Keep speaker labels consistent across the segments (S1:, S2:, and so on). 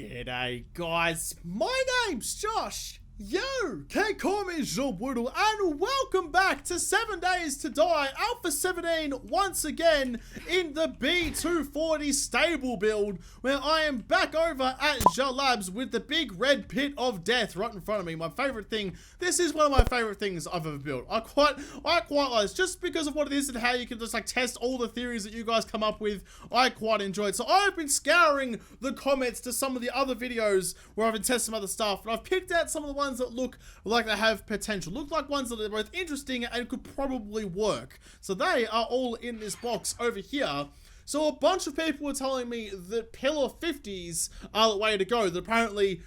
S1: G'day guys, my name's Josh. You can call me Jean Boodle, and welcome back to 7 Days to Die Alpha 17 once again in the B240 Stable build, where I am back over at Ja Labs with the big red pit of death right in front of me. My favorite thing. This is one of my favorite things I've ever built. I quite like this just because of what it is and how you can just like test all the theories that you guys come up with. I quite enjoy it. So I've been scouring the comments to some of the other videos where I've been testing some other stuff, and I've picked out some of the ones that look like they have potential, look like ones that are both interesting and could probably work. So they are all in this box over here. So a bunch of people were telling me that pillar 50s are the way to go, that apparently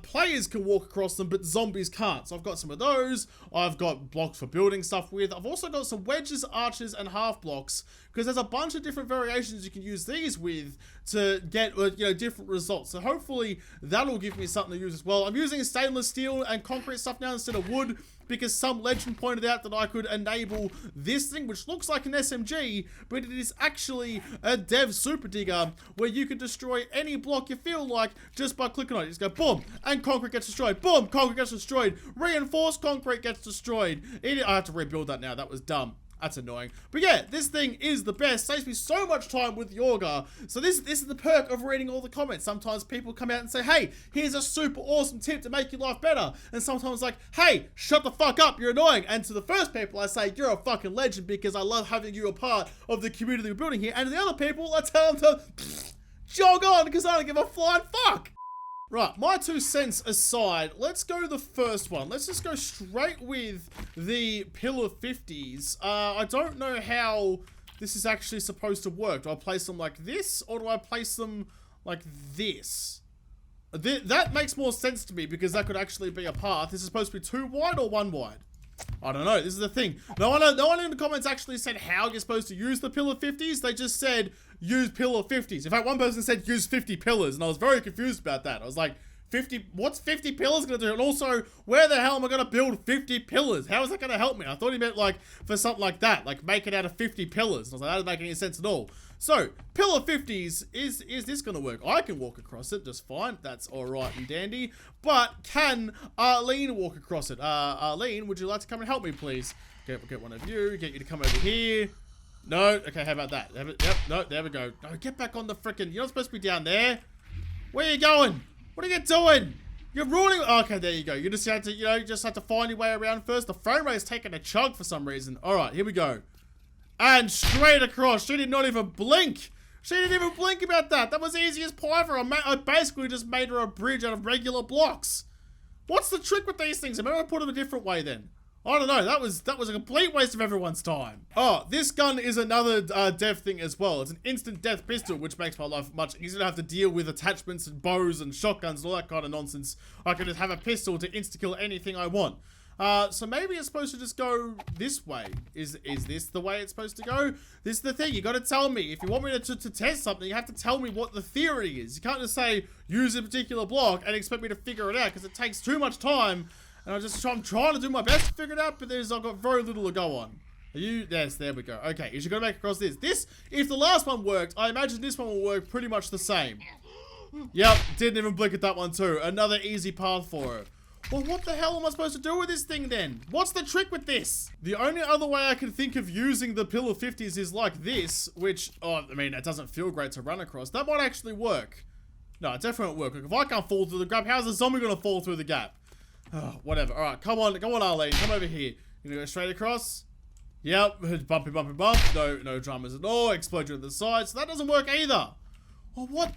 S1: players can walk across them but zombies can't. So I've got some of those. I've got blocks for building stuff with. I've also got some wedges, arches and half blocks, because there's a bunch of different variations you can use these with to get different results. So hopefully that'll give me something to use as well. I'm using stainless steel and concrete stuff now instead of wood, because some legend pointed out that I could enable this thing, which looks like an SMG, but it is actually a dev super digger, where you can destroy any block you feel like just by clicking on it. Just go boom, and concrete gets destroyed. Boom, concrete gets destroyed. Reinforced concrete gets destroyed. I have to rebuild that now. That was dumb. That's annoying. But yeah, this thing is the best. Saves me so much time with Yorga. So this is the perk of reading all the comments. Sometimes people come out and say, hey, here's a super awesome tip to make your life better. And sometimes like, hey, shut the fuck up, you're annoying. And to the first people, I say, you're a fucking legend because I love having you a part of the community we're building here. And to the other people, I tell them to jog on because I don't give a flying fuck. Right, my 2 cents aside, let's go the first one. Let's just go straight with the pillar 50s. I don't know how this is actually supposed to work. Do I place them like this, or do I place them like this? That makes more sense to me, because that could actually be a path. This is supposed to be 2 wide or 1 wide? I don't know. This is the thing. No one in the comments actually said how you're supposed to use the pillar 50s. They just said use pillar 50s. In fact, one person said use 50 pillars, and I was very confused about that. I was like, 50, what's 50 pillars gonna do? And also, where the hell am I gonna build 50 pillars? How is that gonna help me? I thought he meant like for something like that, like make it out of 50 pillars. And I was like, that doesn't make any sense at all. So, pillar 50s, is this gonna work? I can walk across it just fine. That's alright and dandy. But can Arlene walk across it? Arlene, would you like to come and help me, please? Get one of you, get you to come over here. No? Okay, how about that? Yep, no, there we go. No, get back on the frickin', you're not supposed to be down there. Where are you going? What are you doing? You're ruining. Okay, there you go. You just have to, you just have to find your way around first. The frame rate's taking a chug for some reason. All right, here we go. And straight across. She did not even blink. She didn't even blink about that. That was easy as pie for her. I basically just made her a bridge out of regular blocks. What's the trick with these things? Am I going to put them a different way then? I don't know. That was a complete waste of everyone's time. Oh, this gun is another dev thing as well. It's an instant death pistol, which makes my life much easier to have to deal with attachments and bows and shotguns and all that kind of nonsense. I can just have a pistol to insta-kill anything I want. So maybe it's supposed to just go this way. Is this the way it's supposed to go? This is the thing. You got to tell me. If you want me to test something, you have to tell me what the theory is. You can't just say, use a particular block and expect me to figure it out, because it takes too much time. And I'm trying to do my best to figure it out, but I've got very little to go on. Are you? Yes, there we go. Okay, you should go back across this. If the last one worked, I imagine this one will work pretty much the same. Yep, didn't even blink at that one too. Another easy path for it. Well, what the hell am I supposed to do with this thing then? What's the trick with this? The only other way I can think of using the pillar 50s is like this, which, I mean, it doesn't feel great to run across. That might actually work. No, it definitely won't work. If I can't fall through the gap, how's a zombie gonna fall through the gap? Oh, whatever. All right, come on, Arlene, come over here. You gonna go straight across? Yep, bumpy, bumpy, bump. No dramas at all. Explosion at the side. So that doesn't work either. Oh, what?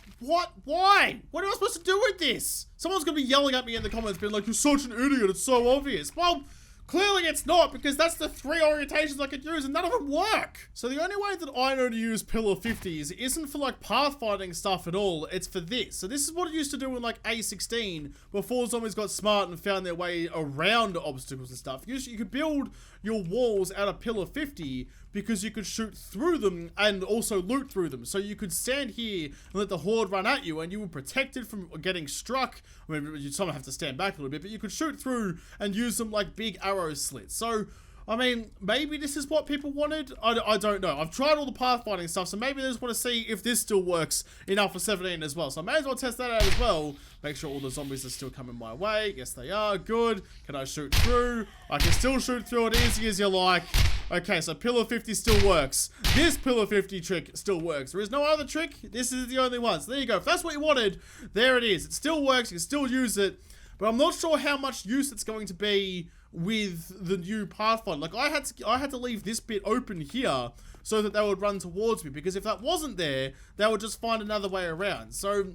S1: Why? What am I supposed to do with this? Someone's gonna be yelling at me in the comments, being like, "You're such an idiot. It's so obvious." Well, clearly it's not, because that's the 3 orientations I could use and none of them work. So the only way that I know to use pillar 50s isn't for like pathfinding stuff at all. It's for this. So this is what it used to do in like A16 before zombies got smart and found their way around obstacles and stuff. You could build your walls out of pillar 50 because you could shoot through them and also loot through them. So you could stand here and let the horde run at you and you were protected from getting struck. I mean, you'd somehow have to stand back a little bit, but you could shoot through and use them like big arrow slits. So I mean, maybe this is what people wanted. I don't know. I've tried all the pathfinding stuff, so maybe they just want to see if this still works in Alpha 17 as well. So I may as well test that out as well. Make sure all the zombies are still coming my way. Yes, they are. Good. Can I shoot through? I can still shoot through it easy as you like. Okay, so pillar 50 still works. This pillar 50 trick still works. There is no other trick. This is the only one. So there you go. If that's what you wanted, there it is. It still works. You can still use it. But I'm not sure how much use it's going to be with the new Pathfinder. Like, I had to leave this bit open here so that they would run towards me, because if that wasn't there, they would just find another way around. So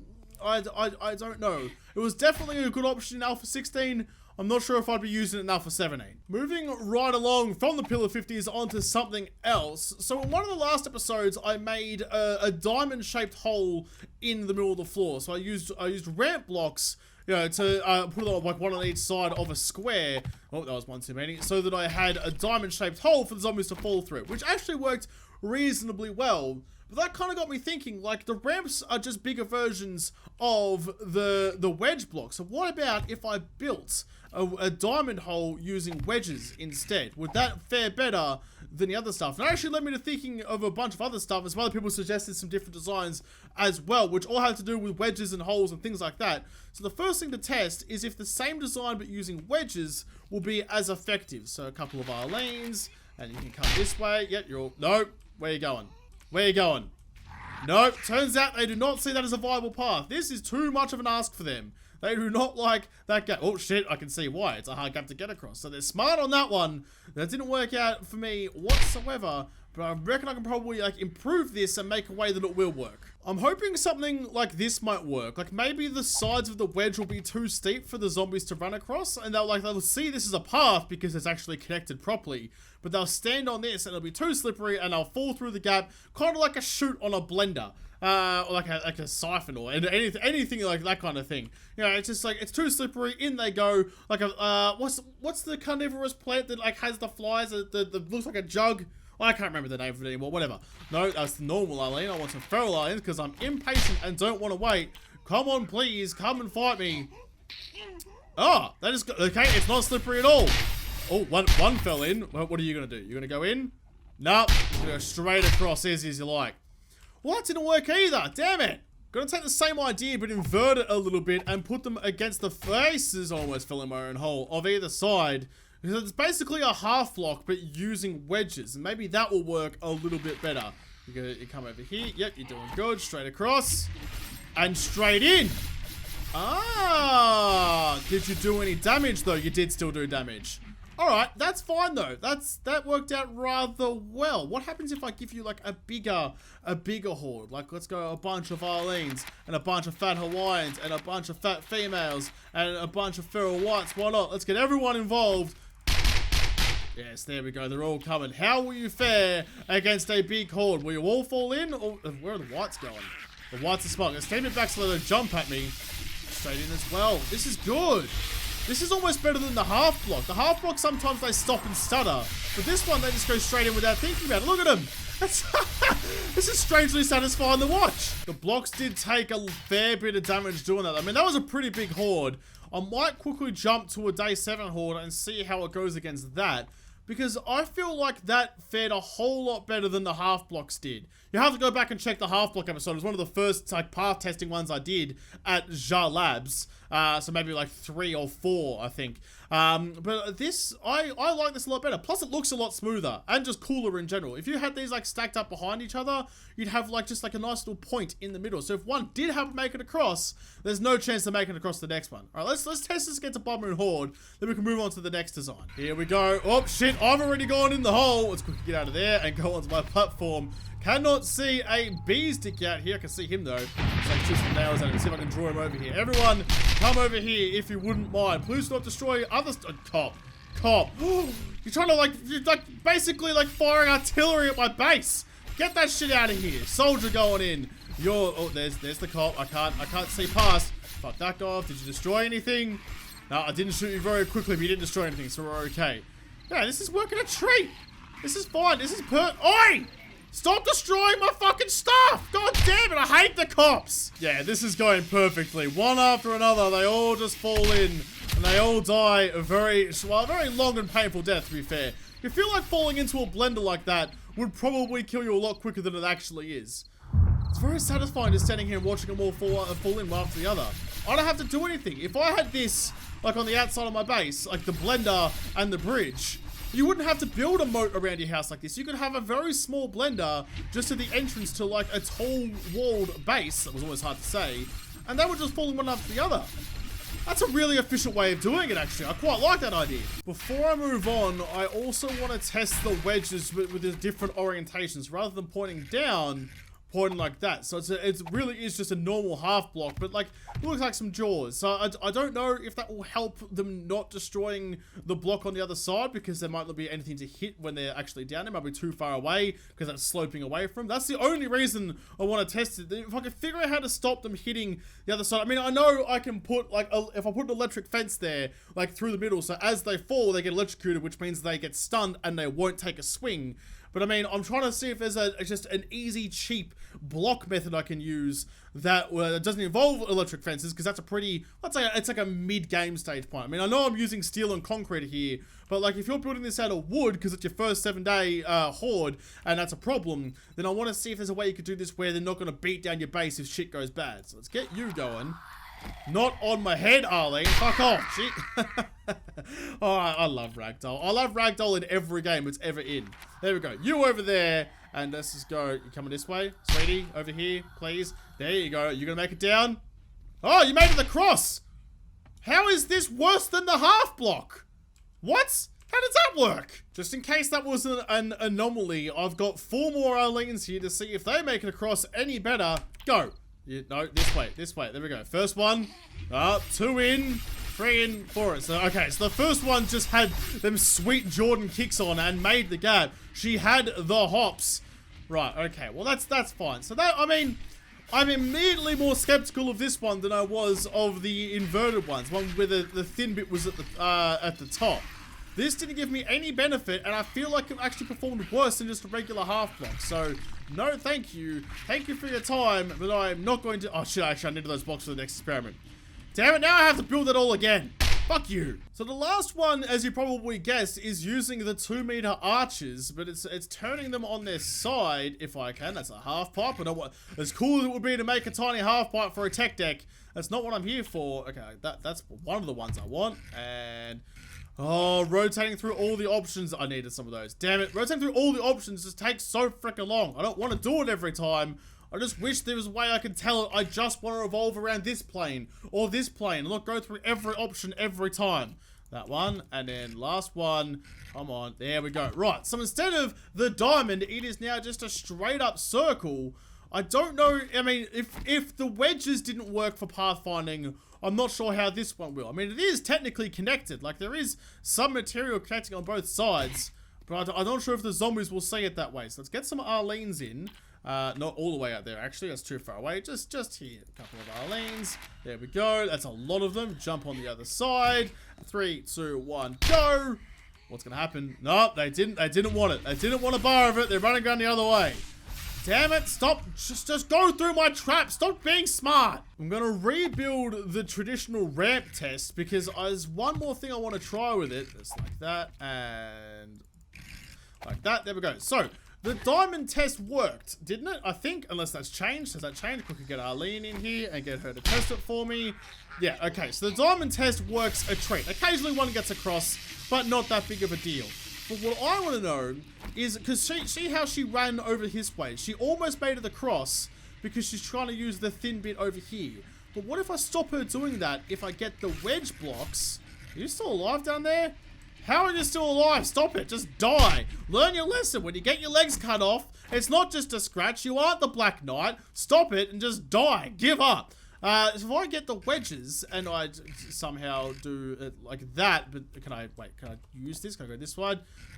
S1: I don't know. It was definitely a good option in Alpha 16. I'm not sure if I'd be using it in Alpha 17. Moving right along from the Pillar 50s onto something else. So in one of the last episodes, I made a diamond-shaped hole in the middle of the floor. So I used ramp blocks, you know, to put it on like one on each side of a square. Oh, that was one too many. So that I had a diamond-shaped hole for the zombies to fall through, which actually worked reasonably well. But that kind of got me thinking, like, the ramps are just bigger versions of the wedge blocks. So what about if I built a diamond hole using wedges instead? Would that fare better than the other stuff? And it actually led me to thinking of a bunch of other stuff, as well. People suggested some different designs as well, which all had to do with wedges and holes and things like that. So the first thing to test is if the same design but using wedges will be as effective. So a couple of our lanes, and you can come this way. Yep, you're all... Nope. Where are you going? Where are you going? Nope. Turns out they do not see that as a viable path. This is too much of an ask for them. They do not like that gap. Oh shit, I can see why. It's a hard gap to get across. So they're smart on that one. That didn't work out for me whatsoever. But I reckon I can probably like improve this and make a way that it will work. I'm hoping something like this might work. Like maybe the sides of the wedge will be too steep for the zombies to run across, and they'll see this as a path because it's actually connected properly. But they'll stand on this and it'll be too slippery and they'll fall through the gap, kind of like a chute on a blender. Or like a siphon or anything like that kind of thing. You know, it's just like, it's too slippery, in they go. Like a, what's the carnivorous plant that like has the flies that looks like a jug? I can't remember the name of it anymore, whatever. No, that's the normal Arlene. I want some feral Arlene because I'm impatient and don't want to wait. Come on, please, come and fight me. Oh, that is, okay, it's not slippery at all. Oh, one fell in. What are you going to do? You're going to go in? Nope, you're going to go straight across easy as you like. Well, that didn't work either, damn it. Gonna take the same idea, but invert it a little bit and put them against the faces, almost fell in my own hole, of either side. Because it's basically a half block, but using wedges. And maybe that will work a little bit better. You come over here. Yep, you're doing good. Straight across. And straight in. Ah! Did you do any damage, though? You did still do damage. Alright, that's fine, though. That worked out rather well. What happens if I give you, like, a bigger horde? Like, let's go a bunch of Arlenes, and a bunch of fat Hawaiians, and a bunch of fat females, and a bunch of feral whites. Why not? Let's get everyone involved. Yes, there we go. They're all coming. How will you fare against a big horde? Will you all fall in? Or where are the whites going? The whites are smart. Let's take it back so they don't jump at me. Straight in as well. This is good. This is almost better than the half block. The half block, sometimes they stop and stutter. But this one, they just go straight in without thinking about it. Look at them. This is strangely satisfying to watch. The blocks did take a fair bit of damage doing that. I mean, that was a pretty big horde. I might quickly jump to a day 7 horde and see how it goes against that. Because I feel like that fared a whole lot better than the half blocks did. You have to go back and check the half block episode. It was one of the first like path testing ones I did at JAR Labs. So maybe like 3 or 4, I think. But this, I like this a lot better. Plus it looks a lot smoother and just cooler in general. If you had these like stacked up behind each other, you'd have like just like a nice little point in the middle. So if one did happen to make it across, there's no chance of making it across the next one. All right, let's test this against a Blood Moon Horde. Then we can move on to the next design. Here we go. Oh shit, I've already gone in the hole. Let's quickly get out of there and go onto my platform. Cannot see a bee stick out here. I can see him though. Let's like shoot some nails at him. See if I can draw him over here. Everyone, come over here if you wouldn't mind. Please don't destroy other Cop. You're trying to you're like basically like firing artillery at my base. Get that shit out of here. Soldier going in. Oh, there's the cop. I can't see past. Fuck that guy off. Did you destroy anything? No, I didn't shoot you very quickly, but you didn't destroy anything, so we're okay. Yeah, this is working a treat. This is fine. This is Oi! Stop destroying my fucking stuff! God damn it, I hate the cops! Yeah, this is going perfectly. One after another, they all just fall in. And they all die a very long and painful death, to be fair. You feel like falling into a blender like that would probably kill you a lot quicker than it actually is. It's very satisfying just standing here and watching them all fall in one after the other. I don't have to do anything. If I had this, like on the outside of my base, like the blender and the bridge, you wouldn't have to build a moat around your house like this. You could have a very small blender just at the entrance to like a tall walled base. That was always hard to say. And they would just fall in one after the other. That's a really efficient way of doing it, actually. I quite like that idea. Before I move on, I also want to test the wedges with the different orientations. Rather than pointing down, pointing like that. So it really is just a normal half block, but like, it looks like some jaws. So I don't know if that will help them not destroying the block on the other side, because there might not be anything to hit when they're actually down. They might be too far away because that's sloping away from. That's the only reason I want to test it. If I can figure out how to stop them hitting the other side. I mean, I know I can put like, if I put an electric fence there, like through the middle, so as they fall, they get electrocuted, which means they get stunned and they won't take a swing. But I mean, I'm trying to see if there's just an easy, cheap block method I can use that doesn't involve electric fences, because that's a pretty, it's like a mid-game stage point. I mean, I know I'm using steel and concrete here, but like if you're building this out of wood because it's your first 7-day horde and that's a problem, then I want to see if there's a way you could do this where they're not going to beat down your base if shit goes bad. So let's get you going. Not on my head, Arlene. Fuck off. Shit. Oh, I love Ragdoll. I love Ragdoll in every game it's ever in. There we go. You over there. And let's just go. You coming this way? Sweetie, over here, please. There you go. You gonna make it down? Oh, you made it across. How is this worse than the half block? What? How does that work? Just in case that was an anomaly, I've got 4 more Arlenes here to see if they make it across any better. Go. No, this way. There we go. First one. 2 in. 3 in, 4 in. So, okay, so the first one just had them sweet Jordan kicks on and made the gap. She had the hops. Right, okay. Well, that's fine. So that, I mean, I'm immediately more skeptical of this one than I was of the inverted ones. One where the thin bit was at the top. This didn't give me any benefit, and I feel like it actually performed worse than just a regular half block. So, no thank you. Thank you for your time, but I'm not going to... Oh, shit, actually, I needed those blocks for the next experiment. Damn it, now I have to build it all again. Fuck you. So the last one, as you probably guessed, is using the 2-meter arches, but it's turning them on their side, if I can. That's a half pipe. I don't want... As cool as it would be to make a tiny half pipe for a tech deck, that's not what I'm here for. Okay, that's one of the ones I want, and... Oh, rotating through all the options. I needed some of those. Damn it. Rotating through all the options just takes so freaking long. I don't want to do it every time. I just wish there was a way I could tell it. I just want to revolve around this plane or this plane and not go through every option every time. That one. And then last one. Come on. There we go. Right. So instead of the diamond, it is now just a straight up circle. I don't know. I mean, if the wedges didn't work for pathfinding, I'm not sure how this one will. I mean, it is technically connected. Like, there is some material connecting on both sides. But I'm not sure if the zombies will see it that way. So let's get some Arlenes in. Not all the way out there, actually. That's too far away. Just here. A couple of Arlenes. There we go. That's a lot of them. Jump on the other side. 3, 2, 1, go. What's going to happen? No, they didn't want it. They didn't want a bar of it. They're running around the other way. Damn it, stop, just go through my trap, stop being smart. I'm gonna rebuild the traditional ramp test because there's one more thing I want to try with it. Just like that, and like that, there we go. So, the diamond test worked, didn't it? I think, unless that's changed. Has that changed? We could get Arlene in here and get her to test it for me. Yeah, okay, so the diamond test works a treat. Occasionally one gets across, but not that big of a deal. But what I want to know is, because see how she ran over his way? She almost made it across because she's trying to use the thin bit over here. But what if I stop her doing that if I get the wedge blocks? Are you still alive down there? How are you still alive? Stop it. Just die. Learn your lesson. When you get your legs cut off, it's not just a scratch. You aren't the Black Knight. Stop it and just die. Give up. So if I get the wedges and I somehow do it like that, but can I use this? Can I go this way?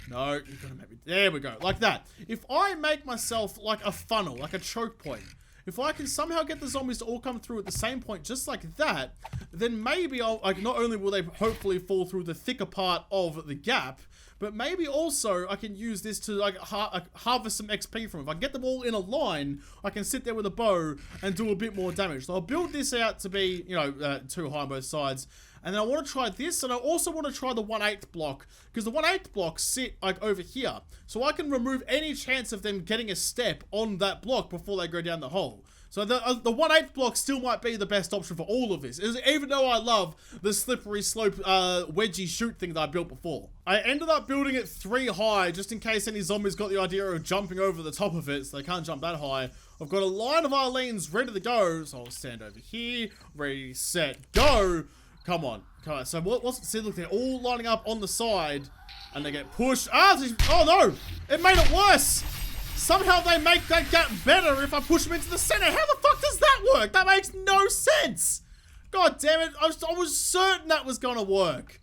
S1: No, you're gonna make me, there we go, like that. If I make myself like a funnel, like a choke point, if I can somehow get the zombies to all come through at the same point, just like that, then maybe like, not only will they hopefully fall through the thicker part of the gap, but maybe also I can use this to like harvest some XP from it. If I can get them all in a line, I can sit there with a bow and do a bit more damage. So I'll build this out to be, you know, too high on both sides. And then I want to try this, and I also want to try the 1/8 block, because the 1/8 blocks sit like over here. So I can remove any chance of them getting a step on that block before they go down the hole. So the 1/8 block still might be the best option for all of this, even though I love the slippery slope wedgy shoot thing that I built before. I ended up building it 3 high, just in case any zombies got the idea of jumping over the top of it, so they can't jump that high. I've got a line of Arlene's ready to go, so I'll stand over here, ready, set, go. Come on. So see, look, they're all lining up on the side, and they get pushed. Oh no! It made it worse! Somehow they make that gap better if I push them into the center. How the fuck does that work? That makes no sense! God damn it, I was certain that was gonna work.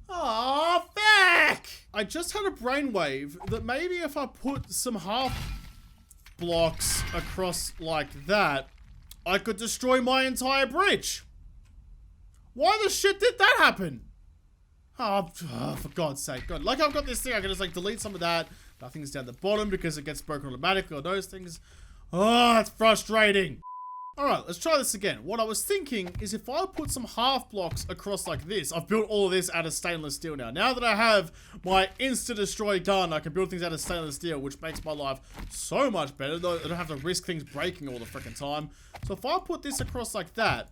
S1: Oh, fuck! I just had a brainwave that maybe if I put some half blocks across like that, I could destroy my entire bridge. Why the shit did that happen? Oh, for God's sake. God, like I've got this thing, I can just like delete some of that. Nothing's down the bottom because it gets broken automatically or those things. Oh, that's frustrating. Alright, let's try this again. What I was thinking is if I put some half blocks across like this, I've built all of this out of stainless steel now. Now that I have my insta-destroy gun, I can build things out of stainless steel, which makes my life so much better. I don't have to risk things breaking all the freaking time. So if I put this across like that,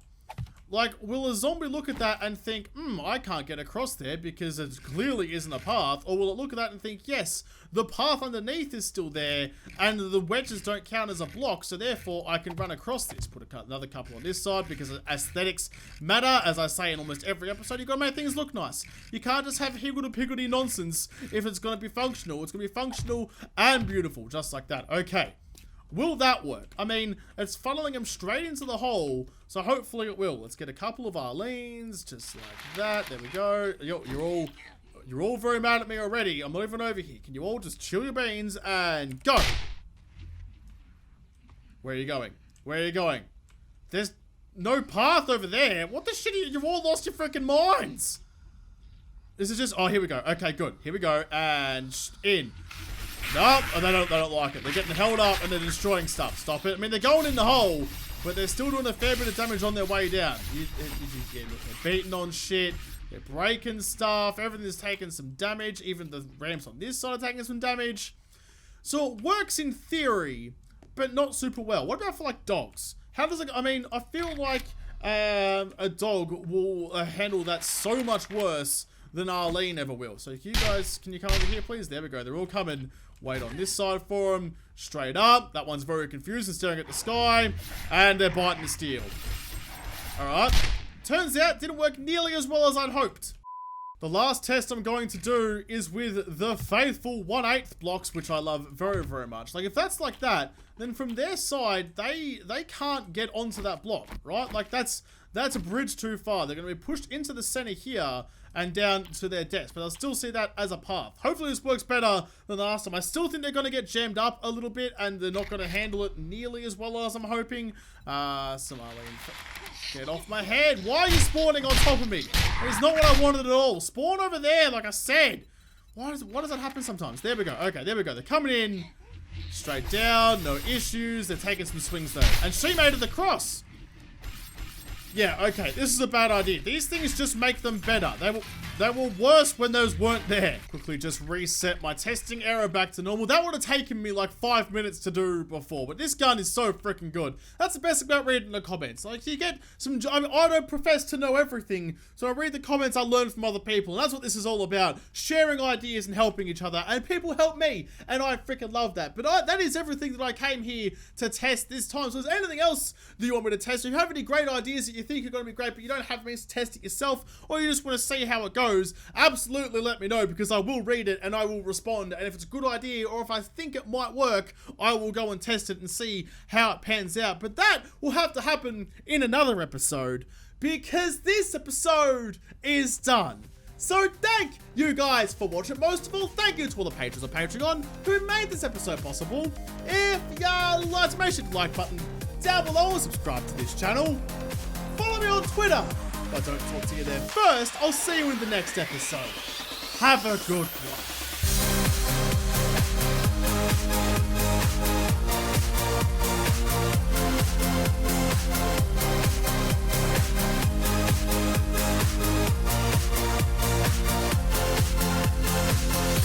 S1: like, will a zombie look at that and think, I can't get across there because it clearly isn't a path? Or will it look at that and think, yes, the path underneath is still there and the wedges don't count as a block, so therefore I can run across this. Put another couple on this side because aesthetics matter. As I say in almost every episode, you've got to make things look nice. You can't just have higgledy-piggledy nonsense if it's going to be functional. It's going to be functional and beautiful, just like that. Okay. Will that work? I mean, it's funneling them straight into the hole, so hopefully it will. Let's get a couple of Arlene's, just like that. There we go. You're all very mad at me already. I'm moving over here. Can you all just chill your beans and go? Where are you going? Where are you going? There's no path over there. What the shit? You've all lost your freaking minds. This is just... Oh, here we go. Okay, good. Here we go. And in. Nope, oh, they don't like it. They're getting held up and they're destroying stuff. Stop it. I mean, they're going in the hole, but they're still doing a fair bit of damage on their way down. They're beating on shit. They're breaking stuff. Everything's taking some damage. Even the ramps on this side are taking some damage. So it works in theory, but not super well. What about for like dogs? How does it... I mean, I feel like a dog will handle that so much worse than Arlene ever will. So you guys, can you come over here, please? There we go. They're all coming. Wait on this side for them. Straight up. That one's very confused and staring at the sky. And they're biting the steel. Alright. Turns out, didn't work nearly as well as I'd hoped. The last test I'm going to do is with the faithful 1/8 blocks, which I love very, very much. Like, if that's like that, then from their side, they can't get onto that block, right? Like, that's a bridge too far. They're going to be pushed into the center here and down to their deaths, but I'll still see that as a path. Hopefully this works better than last time. I still think they're going to get jammed up a little bit, and they're not going to handle it nearly as well as I'm hoping. Some Arlene, get off my head. Why are you spawning on top of me? It's not what I wanted at all. Spawn over there, like I said. Why does that happen sometimes? There we go. Okay, there we go. They're coming in straight down, no issues. They're taking some swings though, and she made it across. Yeah, okay, this is a bad idea. These things just make them better. They were worse when those weren't there. Quickly just reset my testing error back to normal. That would have taken me like 5 minutes to do before, but this gun is so freaking good. That's the best about reading the comments. Like, you get some... I mean, I don't profess to know everything, so I read the comments I learn from other people, and that's what this is all about. Sharing ideas and helping each other, and people help me, and I freaking love that. But that is everything that I came here to test this time. So is there anything else that you want me to test? If you have any great ideas that you think are going to be great, but you don't have means to test it yourself, or you just want to see how it goes, absolutely let me know, because I will read it and I will respond. And if it's a good idea, or if I think it might work, I will go and test it and see how it pans out. But that will have to happen in another episode, because this episode is done. So thank you guys for watching. Most of all, thank you to all the patrons of Patreon who made this episode possible. If you like, smash the like button down below and subscribe to this channel. Follow me on Twitter if I don't talk to you then. First, I'll see you in the next episode. Have a good one.